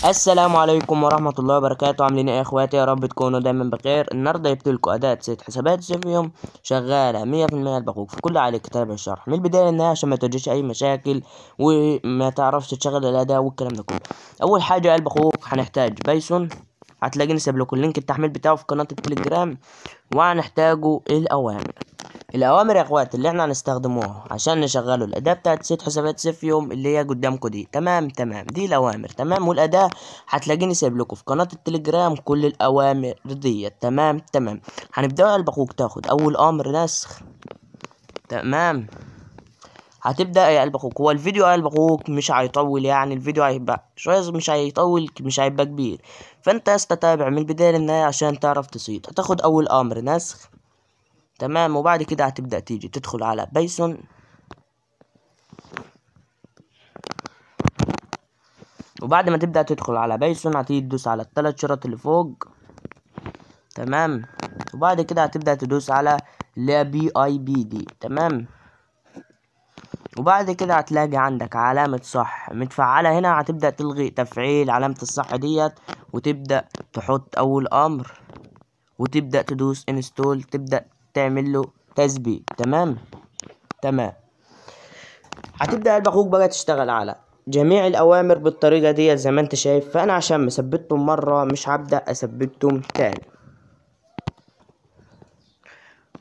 السلام عليكم ورحمة الله وبركاته. عاملين ايه يا اخواتي؟ يا رب تكونوا دايما بخير. النهارده جبتلكوا اداة ست حسابات سيفيوم شغالة 100% الباقوك في كل عليك كتاب الشرح من البداية للنهاية عشان ما تواجهش اي مشاكل وما تعرفش تشغل الاداة والكلام ده كله. اول حاجة الباقوك هنحتاج بايثون، هتلاقيني سايب لكم لينك التحميل بتاعه في قناة التليجرام. وهنحتاجوا الاوامر يا اخوات اللي احنا هنستخدموها عشان نشغلوا الاداة بتاعت ست حسابات سيفيوم اللي هي قدامكم دي. تمام دي الاوامر تمام. والاداة هتلاقيني سايب لكم في قناة التليجرام كل الاوامر دي. تمام. هنبدأ يا قلب تاخد اول امر نسخ. تمام. هتبدأ يا قلب اخوك، هو الفيديو يا قلب اخوك مش هيطول، يعني الفيديو هيبقى شوية مش هيطول، مش هيبقى كبير، فانت استتابع من البداية للنهاية عشان تعرف تصيد. هتاخد اول امر نسخ. تمام. وبعد كده هتبدأ تيجي تدخل على بايثون. وبعد ما تبدأ تدخل على بايثون هتيجي تدوس على الثلاث شرط اللي فوق. تمام. وبعد كده هتبدأ تدوس على اللي هي BIBD. تمام. وبعد كده هتلاقي عندك علامة صح متفعلة هنا، هتبدأ تلغي تفعيل علامة الصح ديت وتبدأ تحط أول أمر وتبدأ تدوس انستول، تبدأ تعمل له تثبيت. تمام. هتبدأ قلب اخوك بقى تشتغل على جميع الاوامر بالطريقة دي زي ما انت شايف. فانا عشان مثبتهم مرة مش هبدأ اثبتهم تاني.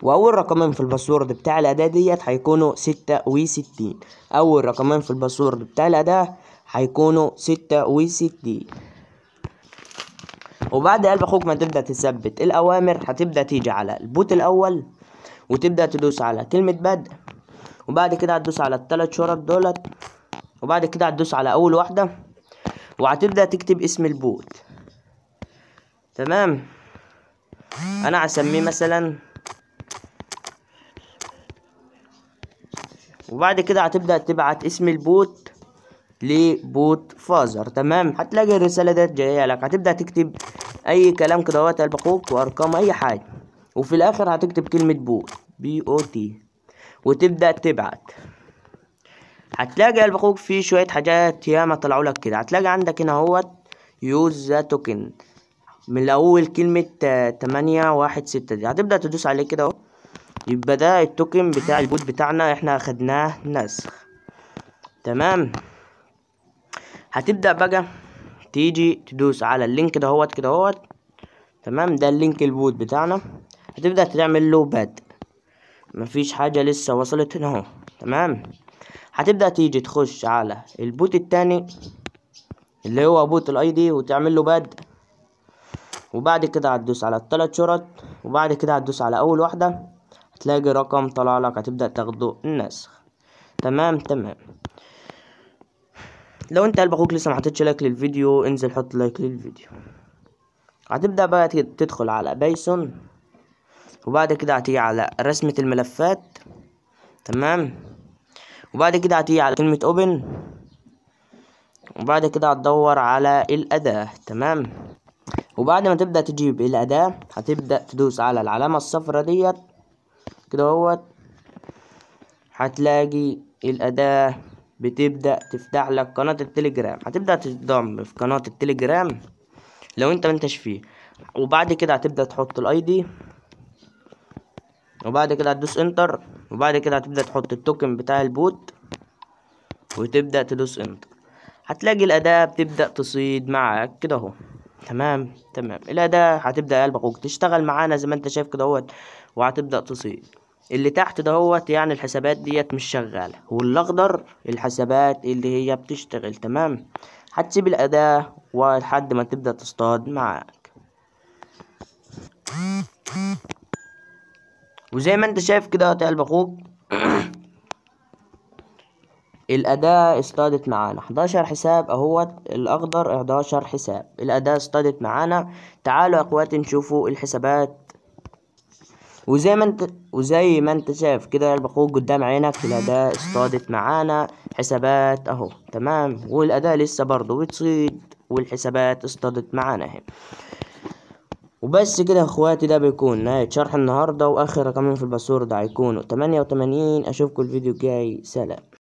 واول رقمين في الباسورد بتاع الاداة ديت هيكونوا 66. اول رقمين في الباسورد بتاع الاداة هيكونوا 66. وبعد قلب اخوك ما تبدأ تثبت الاوامر هتبدأ تيجي على البوت الاول وتبدأ تدوس على كلمة بدء. وبعد كده هتدوس على الثلاث شرط دولت. وبعد كده هتدوس على اول واحدة وهتبدأ تكتب اسم البوت. تمام. انا هسميه مثلا. وبعد كده هتبدأ تبعت اسم البوت لبوت فازر. تمام. هتلاقي الرسالة ديت جاية لك، هتبدأ تكتب اي كلام كده وقت البخوك وارقام اي حاجة، وفي الاخر هتكتب كلمة بوت BOT وتبدأ تبعت. هتلاقي البخوك فيه شوية حاجات ياما طلعوا لك كده. هتلاقي عندك هنا اهوت يوز ذا توكن من الاول كلمة 816 دي، هتبدأ تدوس عليه كده اهو. يبقى ده التوكن بتاع البوت بتاعنا، احنا اخدناه نسخ. تمام. هتبدأ بقى تيجي تدوس على اللينك دهوت كده اهوت. تمام. ده اللينك البوت بتاعنا. هتبدأ تعمل له بدء. مفيش حاجة لسه وصلت هنا اهو. تمام. هتبدأ تيجي تخش على البوت التاني اللي هو بوت الاي دي وتعمل له بدء. وبعد كده هتدوس على الثلاث شرط وبعد كده هتدوس على اول واحدة هتلاقي رقم طلع لك، هتبدأ تاخده النسخ. تمام. لو انت قلب اخوك لسه محطتش لايك للفيديو انزل حط لايك للفيديو. هتبدأ بقى تدخل على بايثون وبعد كده هتيجي على رسمة الملفات. تمام. وبعد كده هتيجي على كلمة اوبن وبعد كده هتدور على الأداة. تمام. وبعد ما تبدأ تجيب الأداة هتبدأ تدوس على العلامة الصفرا ديت كده اهوت. هتلاقي الأداة بتبدأ تفتح لك قناة التليجرام، هتبدأ تنضم في قناة التليجرام لو انت منتش فيه. وبعد كده هتبدأ تحط الاي دي وبعد كده هتدوس انتر وبعد كده هتبدأ تحط التوكن بتاع البوت وتبدأ تدوس انتر. هتلاقي الأداة بتبدأ تصيد معاك كده اهو. تمام. الأداة هتبدأ قلب اخوك تشتغل معانا زي ما انت شايف كده اهوت وهتبدأ تصيد. اللي تحت دهوت يعني الحسابات ديت مش شغالة، والاخضر الحسابات اللي هي بتشتغل. تمام. هتسيب الأداة ولحد ما تبدأ تصطاد معاك. وزي ما انت شايف كده يا قلب اخوك الأداة اصطادت معانا 11 حساب اهوت، الأخضر 11 حساب. الأداة اصطادت معانا. تعالوا يا اخواتي نشوفوا الحسابات. وزي ما انت شايف كده يا قلب اخوك قدام عينك الأداة اصطادت معانا حسابات اهو. تمام. والأداة لسه برضه بتصيد والحسابات اصطادت معانا اهي. وبس كده يا اخواتي، ده بيكون نهاية شرح النهاردة، واخر رقمين في الباسورد هيكونوا 88. اشوفكم الفيديو الجاي. سلام.